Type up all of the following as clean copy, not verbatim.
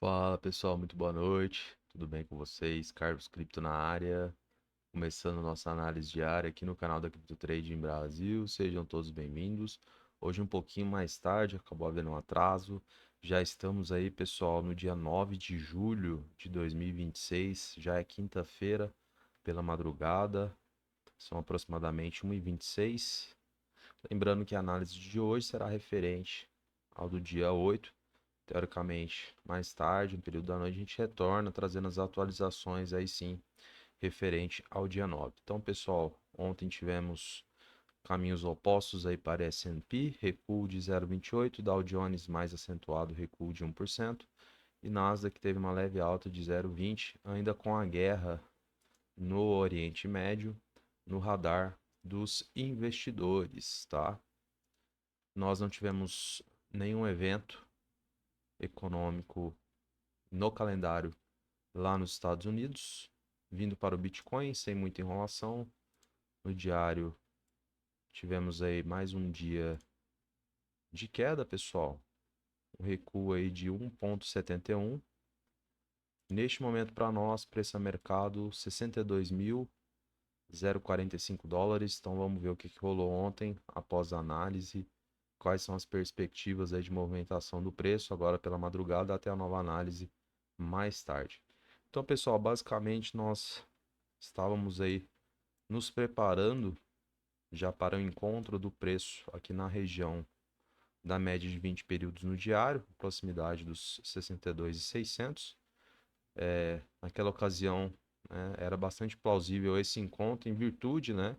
Fala pessoal, muito boa noite. Tudo bem com vocês? Carlos Cripto na área. Começando nossa análise diária aqui no canal da Cripto Trading Brasil. Sejam todos bem-vindos. Hoje um pouquinho mais tarde, acabou havendo um atraso. Já estamos aí, pessoal, no dia 9 de julho de 2026. Já é quinta-feira pela madrugada. São aproximadamente 1h26. Lembrando que a análise de hoje será referente ao do dia 8. Teoricamente, mais tarde, no período da noite, a gente retorna trazendo as atualizações aí sim, referente ao dia 9. Então, pessoal, ontem tivemos caminhos opostos aí para S&P, recuo de 0,28, Dow Jones mais acentuado, recuo de 1%, e Nasdaq teve uma leve alta de 0,20, ainda com a guerra no Oriente Médio, no radar dos investidores, tá? Nós não tivemos nenhum evento econômico no calendário lá nos Estados Unidos, vindo para o Bitcoin, sem muita enrolação. No diário, tivemos aí mais um dia de queda, pessoal. Um recuo aí de 1,71. Neste momento, para nós, preço a mercado 62.045 dólares. Então, vamos ver o que rolou ontem, após a análise. Quais são as perspectivas aí de movimentação do preço, agora pela madrugada, até a nova análise mais tarde. Então, pessoal, basicamente nós estávamos aí nos preparando já para o encontro do preço aqui na região da média de 20 períodos no diário, proximidade dos 62.600. Naquela ocasião, né, era bastante plausível esse encontro em virtude, né,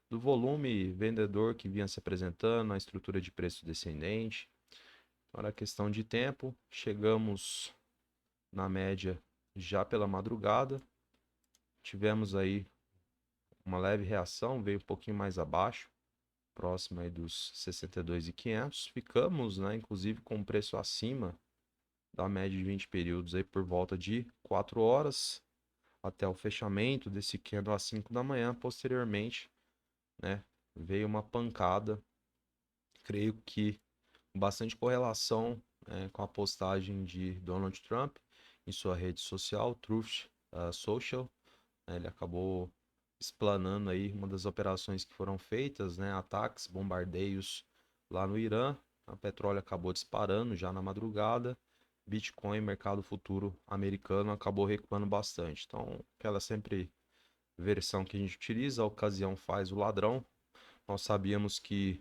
do volume vendedor que vinha se apresentando, a estrutura de preço descendente. Então, era questão de tempo, chegamos na média já pela madrugada, tivemos aí uma leve reação, veio um pouquinho mais abaixo, próximo aí dos 62.500. Ficamos, né, inclusive com um preço acima da média de 20 períodos aí por volta de 4 horas até o fechamento desse candle às 5 da manhã. Posteriormente, né, veio uma pancada, creio que com bastante correlação, com a postagem de Donald Trump em sua rede social, Truth Social. Ele acabou explanando aí uma das operações que foram feitas, né, ataques, bombardeios lá no Irã. A petróleo acabou disparando já na madrugada. Bitcoin, mercado futuro americano, acabou recuando bastante. Então, aquela sempre versão que a gente utiliza, a ocasião faz o ladrão. Nós sabíamos que,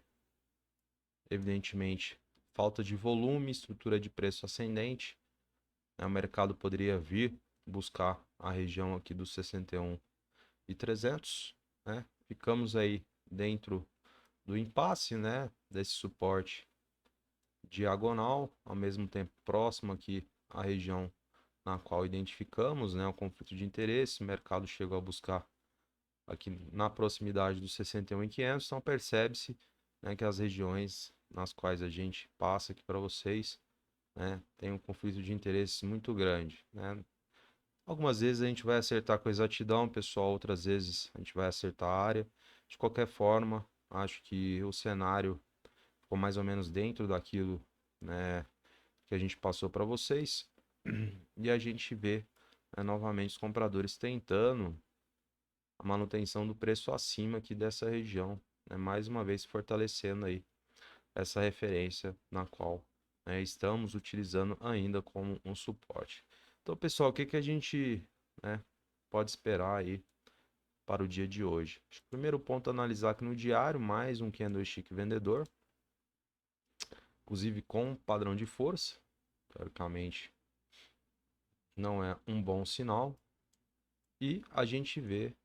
evidentemente, falta de volume, estrutura de preço ascendente, né, o mercado poderia vir buscar a região aqui dos 61.300, né? Ficamos aí dentro do impasse, né, desse suporte diagonal, ao mesmo tempo próximo aqui à região na qual identificamos, né, o conflito de interesse. O mercado chegou a buscar aqui na proximidade dos 61.500, então percebe-se, né, que as regiões nas quais a gente passa aqui para vocês, né, tem um conflito de interesses muito grande, né? Algumas vezes a gente vai acertar com exatidão, pessoal, outras vezes a gente vai acertar a área. De qualquer forma, acho que o cenário ficou mais ou menos dentro daquilo, né, que a gente passou para vocês. E a gente vê, né, novamente os compradores tentando a manutenção do preço acima aqui dessa região, né, mais uma vez fortalecendo aí essa referência na qual, né, estamos utilizando ainda como um suporte. Então, pessoal, o que que a gente, né, pode esperar aí para o dia de hoje? Acho que o primeiro ponto a analisar aqui no diário, mais um candlestick vendedor, inclusive com padrão de força, teoricamente não é um bom sinal, e a gente vê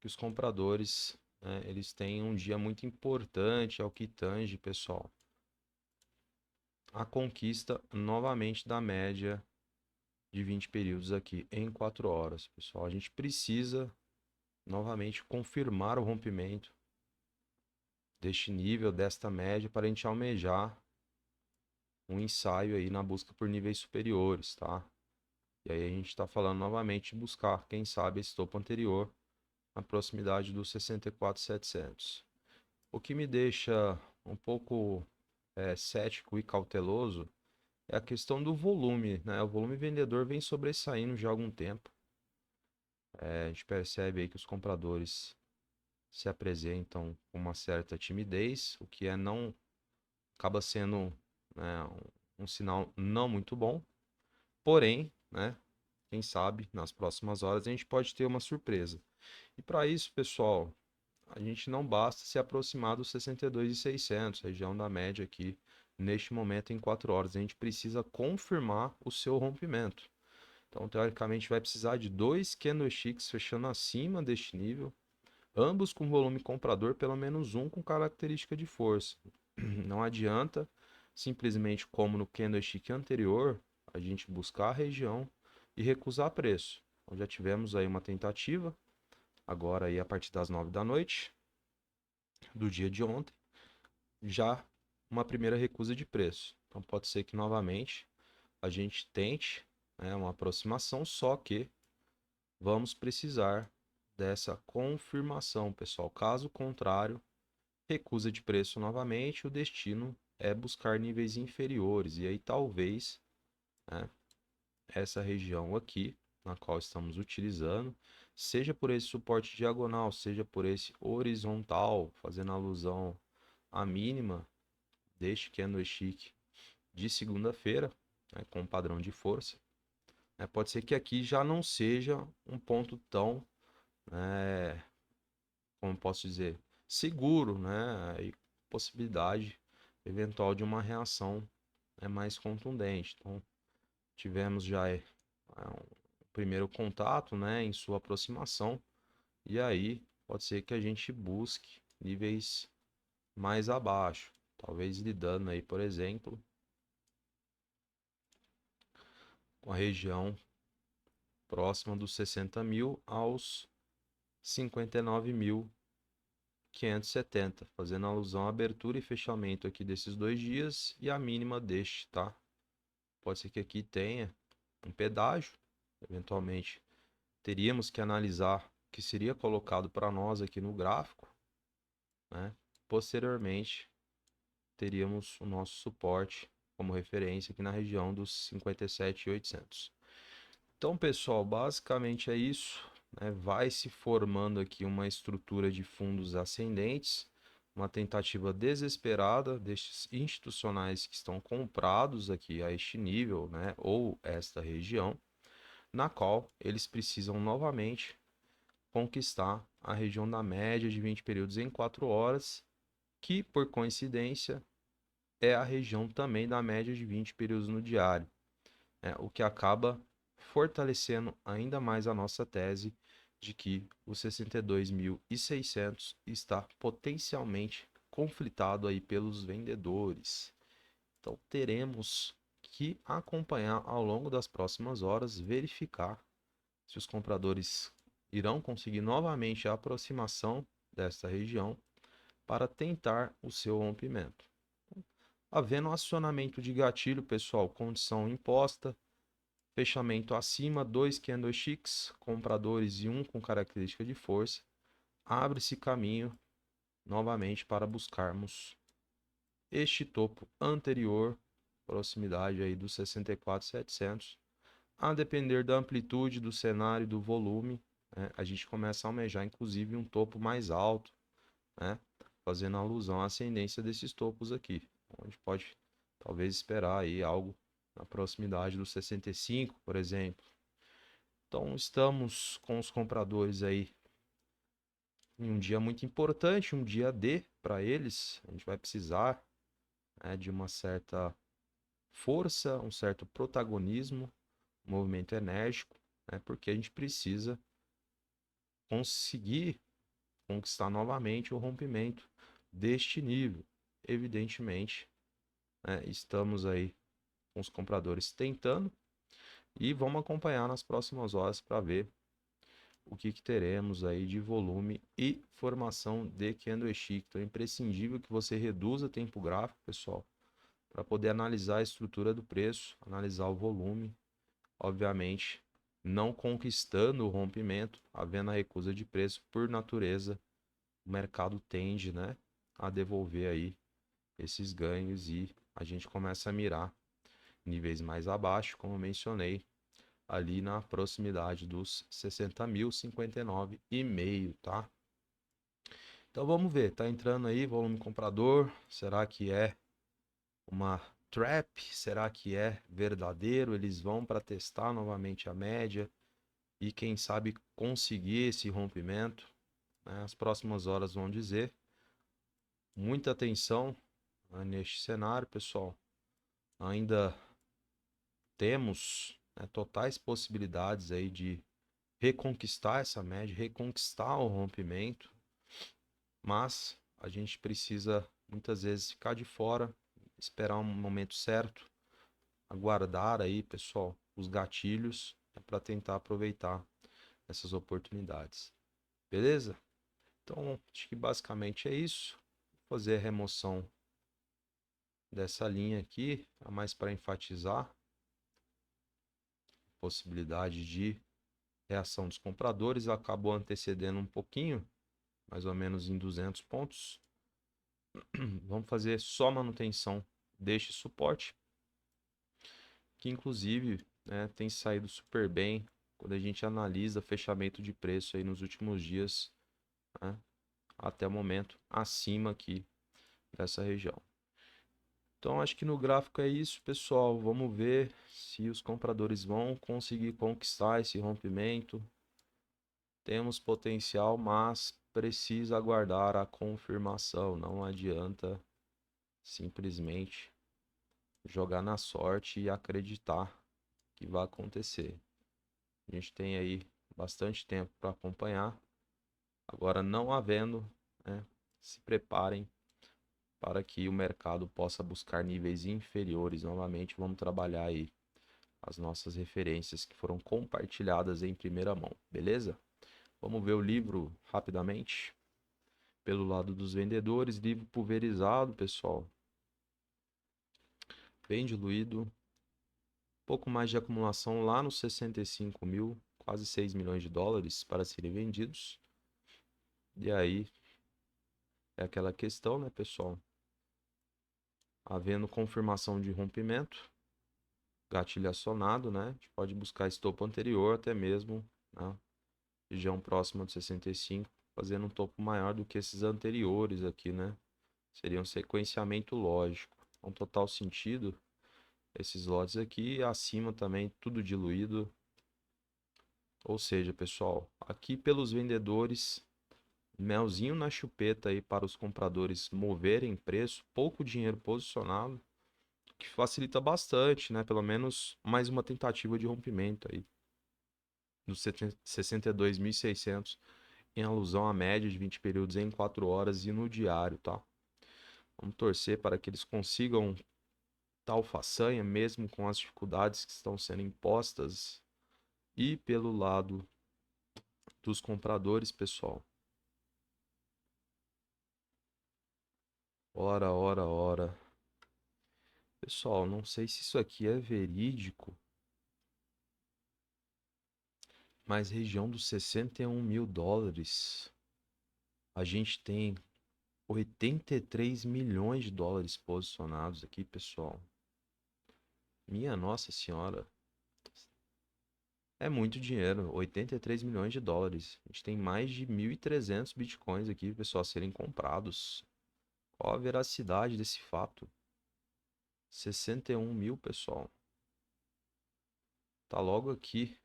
que os compradores, né, eles têm um dia muito importante ao que tange, pessoal, a conquista novamente da média de 20 períodos aqui em 4 horas, pessoal. A gente precisa novamente confirmar o rompimento deste nível, desta média, para a gente almejar um ensaio aí na busca por níveis superiores, tá? E aí a gente está falando novamente de buscar, quem sabe, esse topo anterior na proximidade dos 64.700. O que me deixa um pouco cético e cauteloso é a questão do volume, né? O volume vendedor vem sobressaindo já há algum tempo. A gente percebe aí que os compradores se apresentam com uma certa timidez, o que não acaba sendo, né, um sinal não muito bom. Porém, né, quem sabe nas próximas horas a gente pode ter uma surpresa. E para isso, pessoal, a gente não basta se aproximar dos 62.600, região da média aqui, neste momento em 4 horas. A gente precisa confirmar o seu rompimento. Então, teoricamente, vai precisar de dois candlesticks fechando acima deste nível, ambos com volume comprador, pelo menos um com característica de força. Não adianta simplesmente, como no candlestick anterior, a gente buscar a região e recusar preço. Então, já tivemos aí uma tentativa, agora aí a partir das 9 da noite do dia de ontem, já uma primeira recusa de preço. Então pode ser que novamente a gente tente, né, uma aproximação, só que vamos precisar dessa confirmação, pessoal. Caso contrário, recusa de preço novamente, o destino é buscar níveis inferiores. E aí talvez, né, essa região aqui, na qual estamos utilizando, seja por esse suporte diagonal, seja por esse horizontal, fazendo alusão à mínima deste candlestick de segunda-feira, né, com padrão de força, né, pode ser que aqui já não seja um ponto tão, como posso dizer, seguro, né, e possibilidade eventual de uma reação, né, mais contundente. Então, tivemos já um primeiro contato, né, em sua aproximação, e aí pode ser que a gente busque níveis mais abaixo, talvez lidando aí, por exemplo, com a região próxima dos 60 mil aos 59.570, fazendo alusão à abertura e fechamento aqui desses 2 dias e a mínima deste, tá? Pode ser que aqui tenha um pedágio, eventualmente teríamos que analisar o que seria colocado para nós aqui no gráfico, né? Posteriormente, teríamos o nosso suporte como referência aqui na região dos 57.800. Então, pessoal, basicamente é isso, né? Vai se formando aqui uma estrutura de fundos ascendentes, uma tentativa desesperada destes institucionais que estão comprados aqui a este nível, né? Ou esta região, na qual eles precisam novamente conquistar a região da média de 20 períodos em 4 horas, que por coincidência é a região também da média de 20 períodos no diário, o que acaba fortalecendo ainda mais a nossa tese de que os 62.600 está potencialmente conflitado aí pelos vendedores. Então teremos que acompanhar ao longo das próximas horas, verificar se os compradores irão conseguir novamente a aproximação desta região para tentar o seu rompimento. Havendo acionamento de gatilho, pessoal, condição imposta, fechamento acima, 2 candlesticks, compradores e um com característica de força, abre-se caminho novamente para buscarmos este topo anterior, proximidade aí dos 64.700. A depender da amplitude do cenário e do volume, né, a gente começa a almejar inclusive um topo mais alto, né, fazendo alusão à ascendência desses topos aqui. Então, a gente pode talvez esperar aí algo na proximidade dos 65, por exemplo. Então, estamos com os compradores aí em um dia muito importante, um dia D para eles. A gente vai precisar, né, de uma certa força, um certo protagonismo, um movimento enérgico, né, porque a gente precisa conseguir conquistar novamente o rompimento deste nível. Evidentemente, né, estamos aí com os compradores tentando e vamos acompanhar nas próximas horas para ver o que teremos aí de volume e formação de candlestick. Então é imprescindível que você reduza tempo gráfico, pessoal, para poder analisar a estrutura do preço, analisar o volume, obviamente não conquistando o rompimento, havendo a recusa de preço por natureza, o mercado tende, né, a devolver aí esses ganhos e a gente começa a mirar níveis mais abaixo, como eu mencionei, ali na proximidade dos 60 mil, 59,5, tá? Então vamos ver, tá entrando aí volume comprador, será que é uma trap? Será que é verdadeiro? Eles vão para testar novamente a média e quem sabe conseguir esse rompimento, né? As próximas horas vão dizer. Muita atenção, né, neste cenário, pessoal. Ainda temos, né, totais possibilidades aí de reconquistar essa média, reconquistar o rompimento, mas a gente precisa muitas vezes ficar de fora, esperar um momento certo, aguardar aí, pessoal, os gatilhos, né, para tentar aproveitar essas oportunidades. Beleza? Então, acho que basicamente é isso. Vou fazer a remoção dessa linha aqui, a mais para enfatizar a possibilidade de reação dos compradores. Acabou antecedendo um pouquinho, mais ou menos em 200 pontos. Vamos fazer só manutenção deste suporte, que inclusive, né, tem saído super bem quando a gente analisa fechamento de preço aí nos últimos dias, né, até o momento, acima aqui dessa região. Então, acho que no gráfico é isso, pessoal. Vamos ver se os compradores vão conseguir conquistar esse rompimento. Temos potencial, mas precisa aguardar a confirmação. Não adianta simplesmente jogar na sorte e acreditar que vai acontecer. A gente tem aí bastante tempo para acompanhar. Agora, não havendo, né, se preparem para que o mercado possa buscar níveis inferiores novamente. Vamos trabalhar aí as nossas referências que foram compartilhadas em primeira mão, beleza? Vamos ver o livro rapidamente. Pelo lado dos vendedores, livro pulverizado, pessoal. Bem diluído. Pouco mais de acumulação lá nos 65 mil, quase 6 milhões de dólares para serem vendidos. E aí é aquela questão, né, pessoal? Havendo confirmação de rompimento, gatilho acionado, né? A gente pode buscar estopo anterior, até mesmo na região próxima de 65, fazendo um topo maior do que esses anteriores aqui, né? Seria um sequenciamento lógico. Com total sentido, esses lotes aqui, acima também, tudo diluído. Ou seja, pessoal, aqui pelos vendedores, melzinho na chupeta aí para os compradores moverem preço, pouco dinheiro posicionado, que facilita bastante, né? Pelo menos mais uma tentativa de rompimento aí nos 62.600, em alusão à média de 20 períodos em 4 horas e no diário, tá? Vamos torcer para que eles consigam tal façanha, mesmo com as dificuldades que estão sendo impostas. E pelo lado dos compradores, pessoal. Ora, ora, ora. Pessoal, não sei se isso aqui é verídico, mas região dos 61 mil dólares, a gente tem 83 milhões de dólares posicionados aqui, pessoal. Minha Nossa Senhora. É muito dinheiro, 83 milhões de dólares. A gente tem mais de 1.300 bitcoins aqui, pessoal, a serem comprados. Qual a veracidade desse fato? 61 mil, pessoal. Tá logo aqui.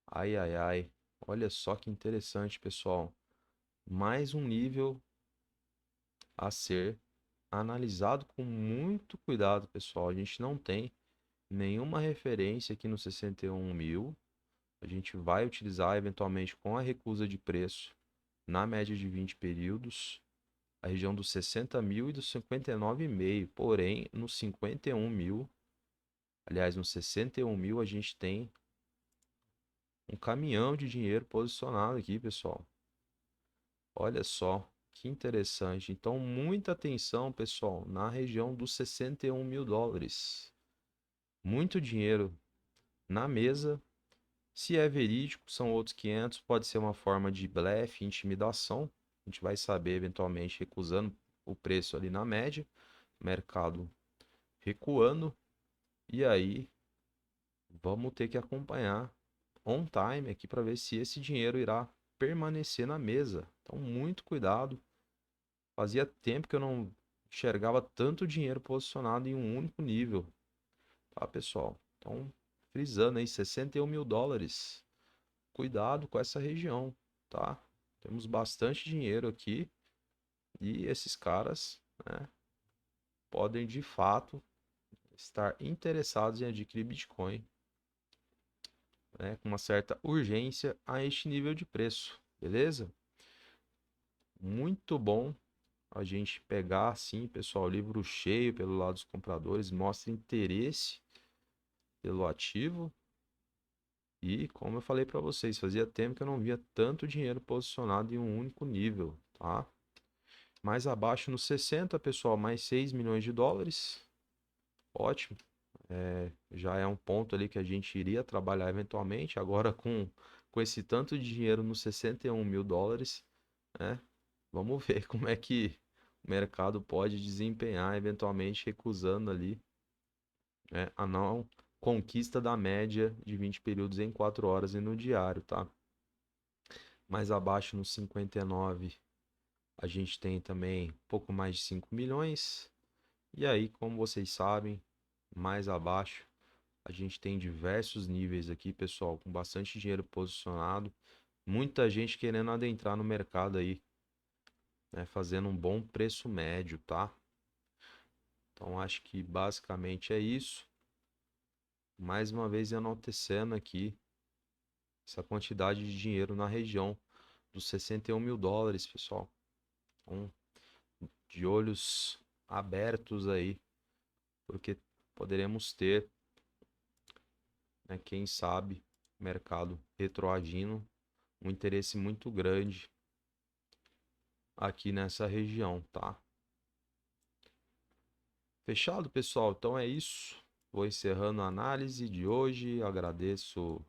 Ai, ai, ai. Olha só que interessante, pessoal. Mais um nível a ser analisado com muito cuidado, pessoal. A gente não tem nenhuma referência aqui no 61 mil. A gente vai utilizar eventualmente com a recusa de preço na média de 20 períodos, a região dos 60 mil e dos 59,5. Porém, nos 51 mil, aliás, nos 61 mil, a gente tem um caminhão de dinheiro posicionado aqui, pessoal. Olha só, que interessante. Então, muita atenção, pessoal, na região dos 61 mil dólares. Muito dinheiro na mesa. Se é verídico, são outros 500. Pode ser uma forma de blefe, intimidação. A gente vai saber, eventualmente, recusando o preço ali na média. mercado recuando. E aí vamos ter que acompanhar on time aqui para ver se esse dinheiro irá permanecer na mesa. Então, muito cuidado. Fazia tempo que eu não enxergava tanto dinheiro posicionado em um único nível, tá, pessoal? Então, frisando aí, 61 mil dólares. Cuidado com essa região, tá? Temos bastante dinheiro aqui e esses caras, né, podem de fato estar interessados em adquirir Bitcoin, né, com uma certa urgência a este nível de preço, beleza? Muito bom a gente pegar assim, pessoal, o livro cheio pelo lado dos compradores, mostra interesse pelo ativo. E como eu falei para vocês, fazia tempo que eu não via tanto dinheiro posicionado em um único nível, tá? Mais abaixo no 60, pessoal, mais 6 milhões de dólares. Ótimo. Já é um ponto ali que a gente iria trabalhar eventualmente. Agora com esse tanto de dinheiro nos 61 mil dólares, né? Vamos ver como é que o mercado pode desempenhar, eventualmente recusando ali, né, a não conquista da média de 20 períodos em 4 horas e no diário, tá? Mais abaixo no 59, a gente tem também pouco mais de 5 milhões. E aí, como vocês sabem, mais abaixo a gente tem diversos níveis aqui, pessoal, com bastante dinheiro posicionado, muita gente querendo adentrar no mercado aí, né, fazendo um bom preço médio, tá? Então acho que basicamente é isso. Mais uma vez enaltecendo aqui essa quantidade de dinheiro na região dos 61 mil dólares, pessoal. Então, de olhos abertos aí, porque poderemos ter, né, quem sabe, mercado retroagindo, um interesse muito grande aqui nessa região, tá? Fechado, pessoal? Então é isso. Vou encerrando a análise de hoje. Agradeço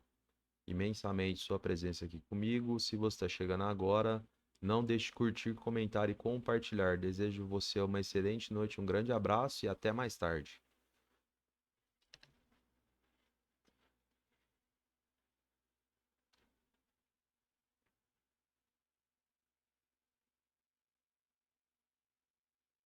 imensamente sua presença aqui comigo. Se você está chegando agora, não deixe de curtir, comentar e compartilhar. Desejo você uma excelente noite, um grande abraço e até mais tarde.